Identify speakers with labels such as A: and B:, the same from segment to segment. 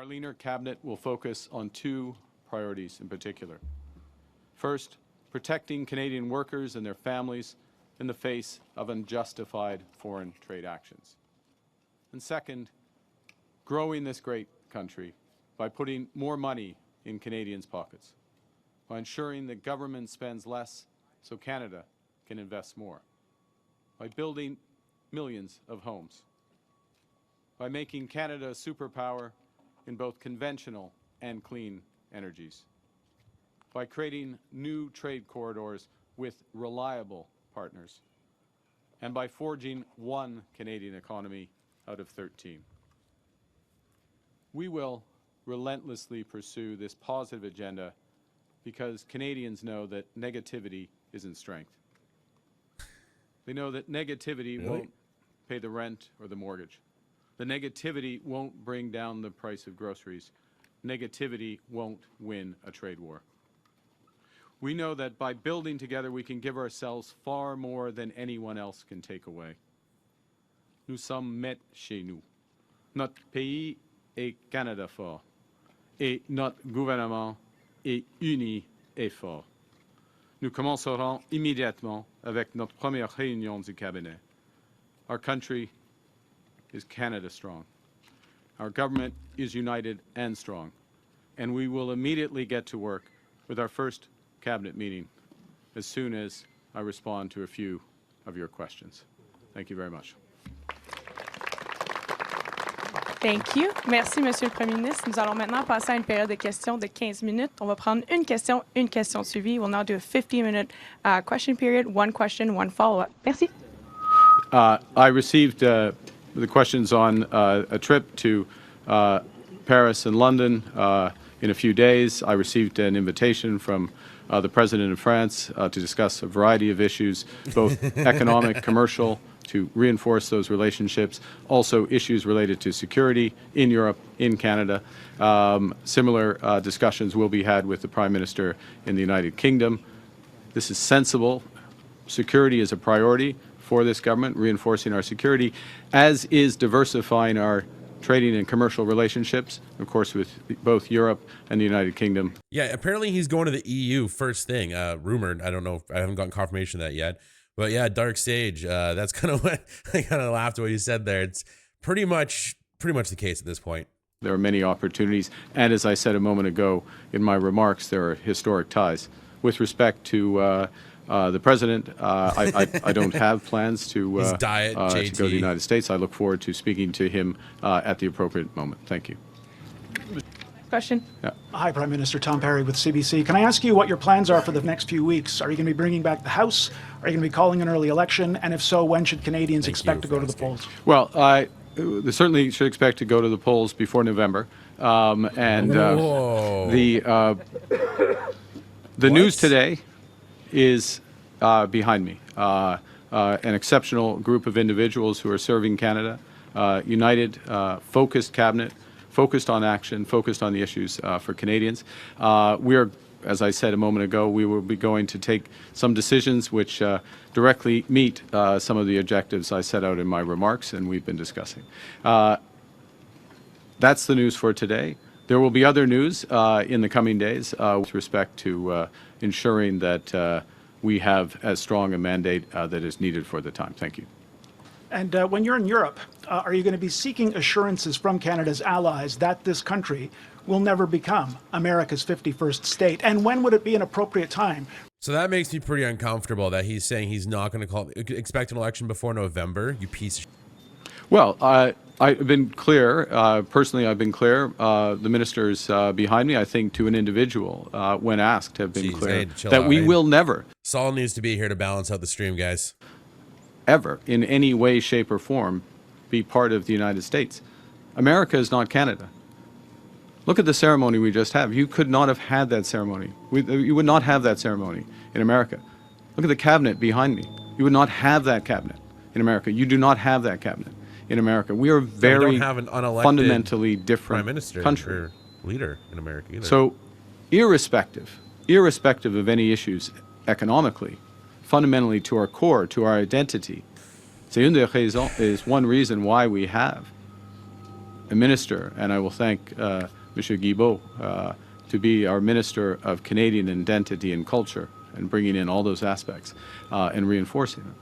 A: Our leaner cabinet will focus on two priorities in particular. First, protecting Canadian workers and their families in the face of unjustified foreign trade actions. And second, growing this great country by putting more money in Canadians' pockets, by ensuring that government spends less so Canada can invest more, by building millions of homes, by making Canada a superpower in both conventional and clean energies, by creating new trade corridors with reliable partners, and by forging one Canadian economy out of 13. We will relentlessly pursue this positive agenda because Canadians know that negativity isn't strength. They know that negativity won't pay the rent or the mortgage. The negativity won't bring down the price of groceries. Negativity won't win a trade war. We know that by building together, we can give ourselves far more than anyone else can take away. Nous sommes maîtres chez nous. Notre pays est Canada fort. Et notre gouvernement est uni et fort. Nous commencerons immédiatement avec notre première réunion du cabinet. Our country is Canada strong. Our government is united and strong. And we will immediately get to work with our first cabinet meeting as soon as I respond to a few of your questions. Thank you very much.
B: Thank you. Merci, Monsieur le Premier ministre. Nous allons maintenant passer à une période de questions de 15 minutes. On va prendre une question suivie. We'll now do a 15-minute question period, one question, one follow-up. Merci.
A: I received the questions on a trip to Paris and London in a few days. I received an invitation from the President of France to discuss a variety of issues, both economic, commercial, to reinforce those relationships, also issues related to security in Europe, in Canada. Similar discussions will be had with the Prime Minister in the United Kingdom. This is sensible. Security is a priority for this government, reinforcing our security, as is diversifying our trading and commercial relationships, of course, with both Europe and the United Kingdom.
C: Yeah, apparently he's going to the EU first thing, rumored. I don't know, I haven't gotten confirmation of that yet. But yeah, Dark Sage, that's kind of what I kind of laughed at what you said there. It's pretty much the case at this point.
A: There are many opportunities, and as I said a moment ago in my remarks, there are historic ties. With respect to the President, I don't have plans to go to the United States. I look forward to speaking to him at the appropriate moment. Thank you.
B: Question.
A: Yeah.
D: Hi, Prime Minister Tom Perry with CBC. Can I ask you what your plans are for the next few weeks? Are you going to be bringing back the House? Are you going to be calling an early election? And if so, when should Canadians expect to go to the polls?
A: Well, they certainly should expect to go to the polls before November. The news today is behind me. An exceptional group of individuals who are serving Canada, united, focused cabinet, focused on action, focused on the issues for Canadians. We are, as I said a moment ago, we will be going to take some decisions which directly meet some of the objectives I set out in my remarks and we've been discussing. That's the news for today. There will be other news in the coming days with respect to ensuring that we have as strong a mandate that is needed for the time. Thank you.
D: And when you're in Europe, are you going to be seeking assurances from Canada's allies that this country will never become America's 51st state? And when would it be an appropriate time?
C: So that makes me pretty uncomfortable that he's saying he's not going to expect an election before November, you piece of shit.
A: Well, I've been clear, personally I've been clear, the ministers behind me, I think to an individual, when asked, have been clear that we will never.
C: Saul needs to be here to balance out the stream, guys.
A: Ever, in any way, shape, or form, be part of the United States. America is not Canada. Look at the ceremony we just had. You could not have had that ceremony. You would not have that ceremony in America. Look at the cabinet behind me. You would not have that cabinet in America. You do not have that cabinet in America. We are very fundamentally different
C: Prime Minister
A: country.
C: Or leader in America either.
A: So, irrespective of any issues economically, fundamentally to our core, to our identity, is one reason why we have a minister, and I will thank Monsieur Guilbeault to be our Minister of Canadian Identity and Culture and bringing in all those aspects and reinforcing them.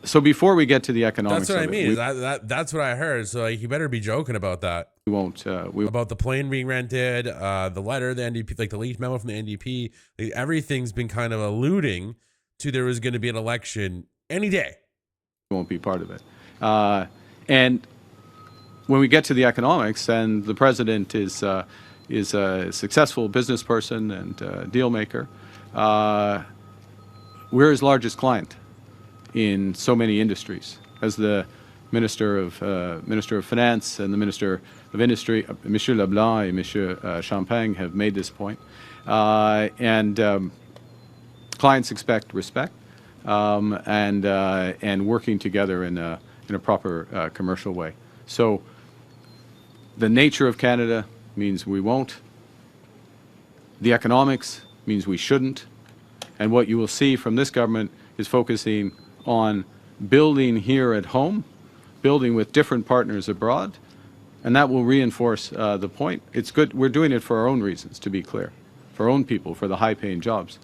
A: So before we get to the economics
C: That's what I
A: of
C: mean.
A: it,
C: That's what I heard. So like, you better be joking about that.
A: we won't.
C: About the plane being rented, the letter, the NDP, like the leaked memo from the NDP, like, everything's been kind of alluding to there was going to be an election any day.
A: won't be part of it. And when we get to the economics, then the president is a successful business person and deal maker. We're his largest client in so many industries. As the Minister of Finance and the Minister of Industry, Monsieur Leblanc and Monsieur Champagne have made this point. And clients expect respect and working together in a proper commercial way. So the nature of Canada means we won't. The economics means we shouldn't. And what you will see from this government is focusing on building here at home, building with different partners abroad, and that will reinforce the point. It's good. We're doing it for our own reasons, to be clear, for our own people, for the high-paying jobs.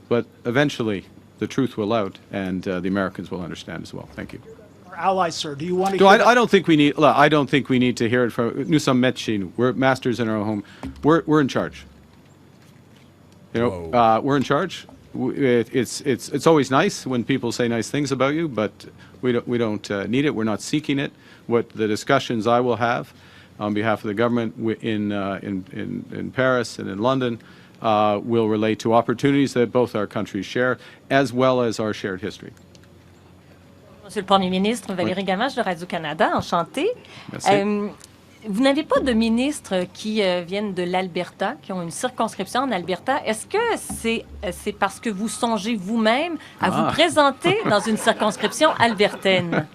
A: But eventually, the truth will out, and the Americans will understand as well. Thank you.
D: Our allies, sir, do you want to
A: No,
D: hear
A: I don't think we need. Look, I don't think we need to hear it from. Nous sommes maîtres. We're masters in our home. We're in charge. You know, we're in charge. It's always nice when people say nice things about you, but we don't need it. We're not seeking it. What the discussions I will have on behalf of the government in Paris and in London will relate to opportunities that both our countries share, as well as our shared history.
E: Monsieur le Premier ministre, Valérie Gamache de Radio-Canada, enchantée.
A: Merci.
E: Vous n'avez pas de ministres qui viennent de l'Alberta, qui ont une circonscription en Alberta. Est-ce que c'est parce que vous songez vous-même à vous présenter dans une circonscription albertaine?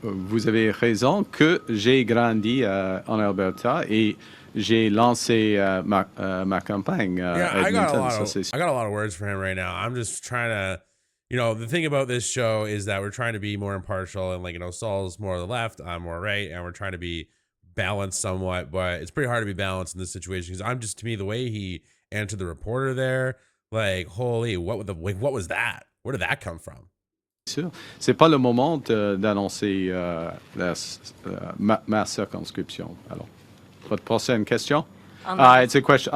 A: Vous avez raison que j'ai grandi en Alberta et j'ai lancé ma campagne à Edmonton.
C: I got a lot of words for him right now. I'm just trying to, you know, the thing about this show is that we're trying to be more impartial, and like, you know, Saul's more the left, I'm more right, and we're trying to be balanced somewhat, but it's pretty hard to be balanced in this situation because I'm just, to me, the way he answered the reporter there, like, holy, what was that? Where did that come from?
A: C'est pas le moment d'annoncer ma circonscription. Alors, votre prochaine question? It's a question.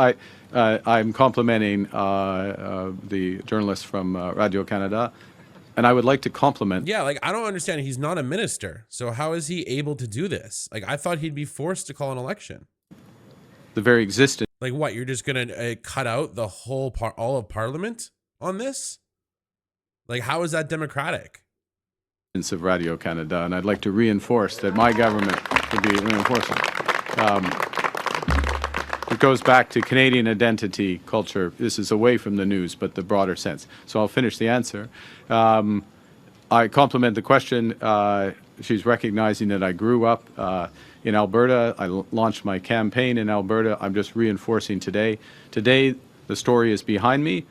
A: I'm complimenting the journalist from Radio-Canada, and I would like to compliment.
C: Yeah, like, I don't understand. He's not a minister, so how is he able to do this? Like, I thought he'd be forced to call an election.
A: The very existence.
C: Like, what? You're just gonna cut out the whole all of Parliament on this? Like, how is that democratic?
A: Of Radio-Canada, and I'd like to reinforce that my government would be reinforcing. It goes back to Canadian identity, culture. This is away from the news, but the broader sense. So I'll finish the answer. I compliment the question. She's recognizing that I grew up in Alberta. I launched my campaign in Alberta. I'm just reinforcing today. Today, the story is behind me,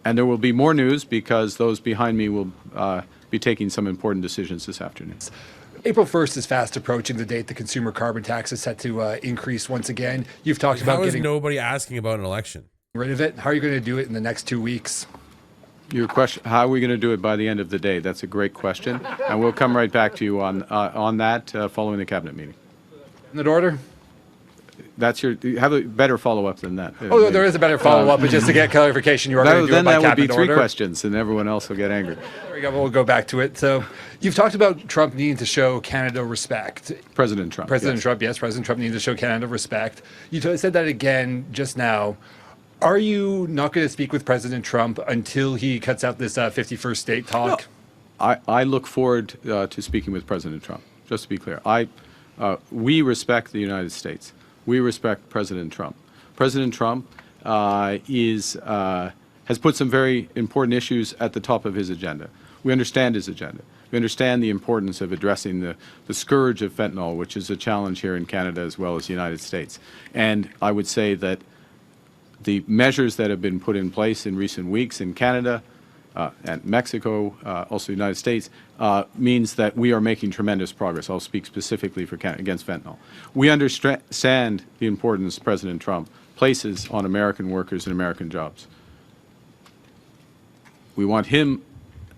A: and there will be more news because those behind me will be taking some important decisions this afternoon.
F: April 1st is fast approaching, the date the consumer carbon tax is set to increase once again. You've talked about getting
C: nobody asking about an election
F: rid of it. How are you going to do it in the next 2 weeks?
A: Your question, how are we going to do it by the end of the day? That's a great question. And we'll come right back to you on that following the cabinet meeting.
F: In that order?
A: That's you have a better follow-up than that.
F: Oh, there is a better follow-up, but just to get clarification, you are going to do it by cabinet order?
A: Then that would be 3 questions, and everyone else will get angry.
F: There we go. We'll go back to it. So you've talked about Trump needing to show Canada respect.
A: President Trump.
F: President Trump needing to show Canada respect. You said that again just now. Are you not going to speak with President Trump until he cuts out this 51st state talk?
A: No. I look forward to speaking with President Trump, just to be clear. We respect the United States. We respect President Trump. President Trump has put some very important issues at the top of his agenda. We understand his agenda. We understand the importance of addressing the scourge of fentanyl, which is a challenge here in Canada as well as the United States. And I would say that the measures that have been put in place in recent weeks in Canada and Mexico, also the United States, means that we are making tremendous progress. I'll speak specifically for against fentanyl. We understand the importance President Trump places on American workers and American jobs. We want him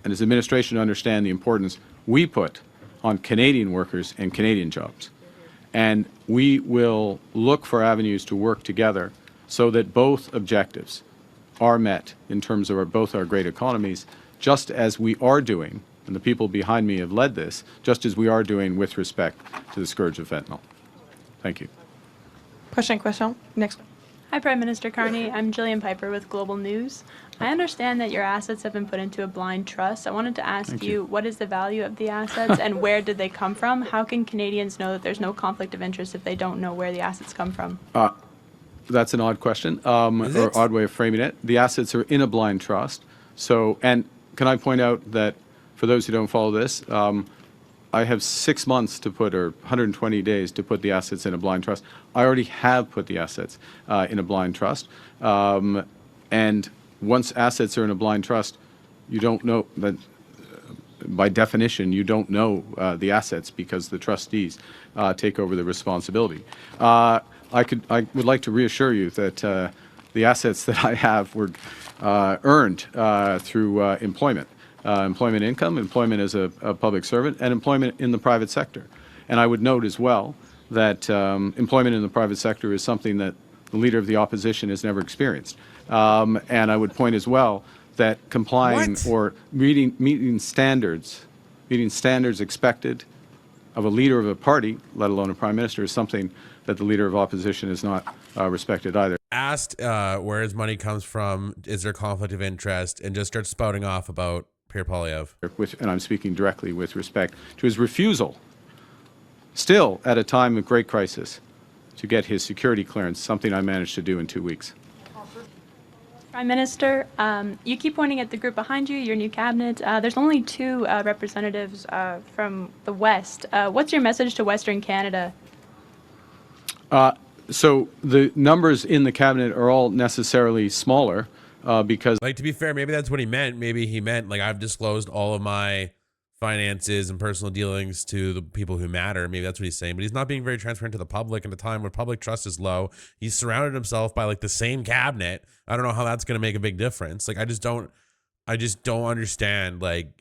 A: and his administration to understand the importance we put on Canadian workers and Canadian jobs. And we will look for avenues to work together so that both objectives are met in terms of both our great economies, just as we are doing, and the people behind me have led this, just as we are doing with respect to the scourge of fentanyl. Thank you.
B: Prochaine question. Next.
G: Hi, Prime Minister Carney. I'm Jillian Piper with Global News. I understand that your assets have been put into a blind trust. I wanted to ask you, what is the value of the assets and where did they come from? How can Canadians know that there's no conflict of interest if they don't know where the assets come from?
A: That's an odd question, or odd way of framing it. The assets are in a blind trust. So, and can I point out that for those who don't follow this, I have 6 months to put, or 120 days to put the assets in a blind trust. I already have put the assets in a blind trust. And once assets are in a blind trust, you don't know that, by definition, you don't know the assets because the trustees take over the responsibility. I would like to reassure you that the assets that I have were earned through employment. Employment income, employment as a public servant, and employment in the private sector. And I would note as well that employment in the private sector is something that the Leader of the Opposition has never experienced. And I would point as well that complying or meeting standards expected of a leader of a party, let alone a prime minister, is something that the Leader of Opposition has not respected either.
C: Asked where his money comes from, is there conflict of interest, and just starts spouting off about Pierre Poilievre.
A: And I'm speaking directly with respect to his refusal, still at a time of great crisis, to get his security clearance, something I managed to do in 2 weeks.
G: Prime Minister, you keep pointing at the group behind you, your new cabinet. There's only 2 representatives from the West. What's your message to Western Canada?
A: So the numbers in the cabinet are all necessarily smaller because,
C: like, to be fair, maybe that's what he meant. Maybe he meant, like, I've disclosed all of my finances and personal dealings to the people who matter. Maybe that's what he's saying, but he's not being very transparent to the public. In a time where public trust is low, he's surrounded himself by, like, the same cabinet. I don't know how that's going to make a big difference. Like, I just don't understand. Like,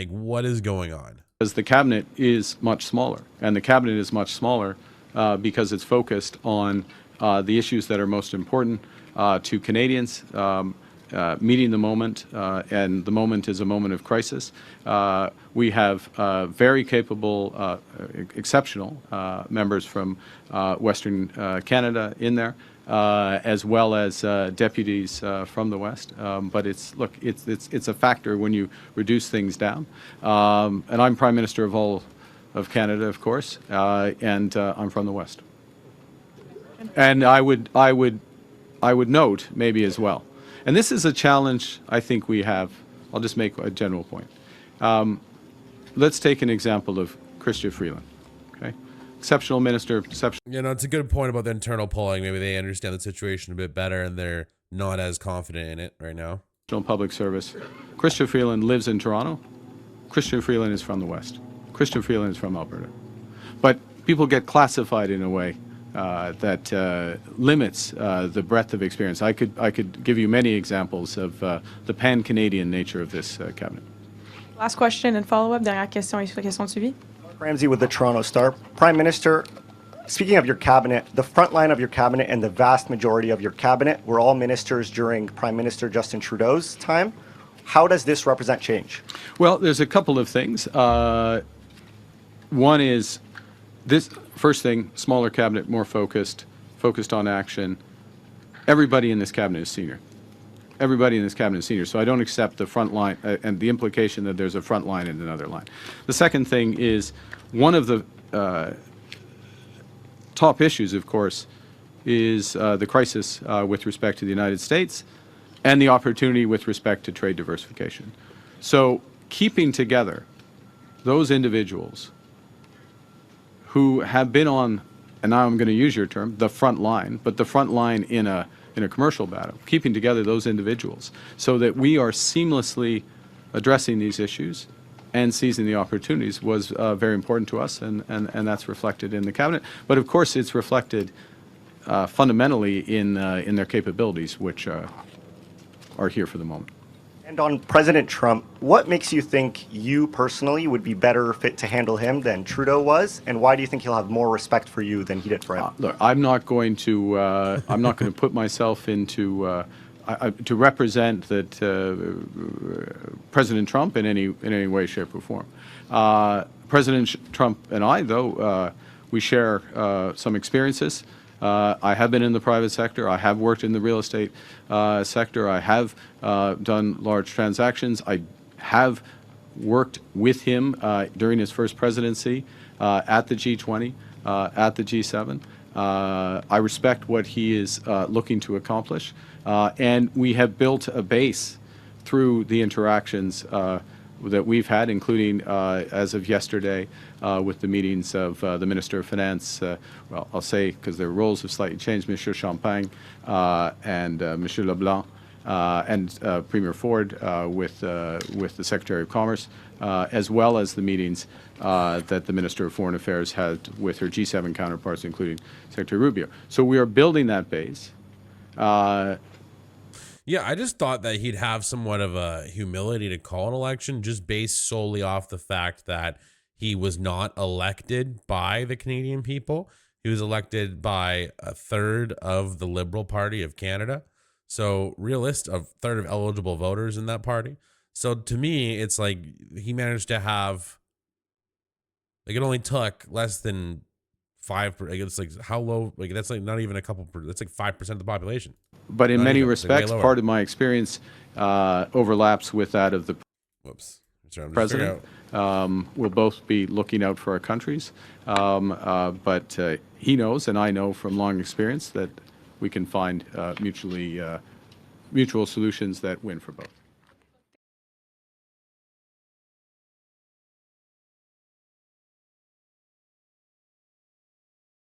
C: what is going on?
A: Because the cabinet is much smaller, and the cabinet is much smaller because it's focused on the issues that are most important to Canadians, meeting the moment, and the moment is a moment of crisis. We have very capable, exceptional members from Western Canada in there, as well as deputies from the West. But it's a factor when you reduce things down. And I'm Prime Minister of all of Canada, of course, and I'm from the West. And I would note maybe as well, and this is a challenge I think we have. I'll just make a general point. Let's take an example of Chrystia Freeland. Okay, exceptional minister, exceptional.
C: You know, it's a good point about the internal polling. Maybe they understand the situation a bit better and they're not as confident in it right now.
A: Public service. Chrystia Freeland lives in Toronto. Chrystia Freeland is from the West. Chrystia Freeland is from Alberta. But people get classified in a way that limits the breadth of experience. I could give you many examples of the pan-Canadian nature of this cabinet.
B: Last question and follow-up. Dernière question et question de suivi.
H: Ramsey with the Toronto Star. Prime Minister, speaking of your cabinet, the front line of your cabinet and the vast majority of your cabinet were all ministers during Prime Minister Justin Trudeau's time. How does this represent change?
A: Well, there's a couple of things. One is this first thing, smaller cabinet, more focused on action. Everybody in this cabinet is senior. Everybody in this cabinet is senior, so I don't accept the front line and the implication that there's a front line and another line. The second thing is one of the top issues, of course, is the crisis with respect to the United States and the opportunity with respect to trade diversification. So keeping together those individuals who have been on, and now I'm going to use your term, the front line, but the front line in a in a commercial battle, keeping together those individuals so that we are seamlessly addressing these issues and seizing the opportunities was very important to us, and that's reflected in the cabinet. But of course, it's reflected fundamentally in their capabilities, which are here for the moment.
H: And on President Trump, what makes you think you personally would be better fit to handle him than Trudeau was, and why do you think he'll have more respect for you than he did for him?
A: Look, I'm not going to put myself into to represent that President Trump in any way, shape, or form. President Trump and I, though, we share some experiences. I have been in the private sector. I have worked in the real estate sector. I have done large transactions. I have worked with him during his first presidency at the G20, at the G7. I respect what he is looking to accomplish. And we have built a base through the interactions that we've had, including as of yesterday with the meetings of the Minister of Finance, well, I'll say, because their roles have slightly changed, Monsieur Champagne and Monsieur Leblanc, and Premier Ford with the Secretary of Commerce, as well as the meetings that the Minister of Foreign Affairs had with her G7 counterparts, including Secretary Rubio. So we are building that base.
C: Yeah, I just thought that he'd have somewhat of a humility to call an election just based solely off the fact that he was not elected by the Canadian people. He was elected by a third of the Liberal Party of Canada. So a third of eligible voters in that party. So to me, it's like he managed to have, like, it only took less than 5%. Like, it's like how low, like that's like not even a couple, that's like 5% of the population.
A: But in
C: Not
A: many
C: even, it's like way
A: respects,
C: lower.
A: part of my experience overlaps with that of the
C: Whoops. Sorry, I'm just
A: president. We'll both be looking out for our countries. But he knows, and I know from long experience, that we can find mutual solutions that win for both.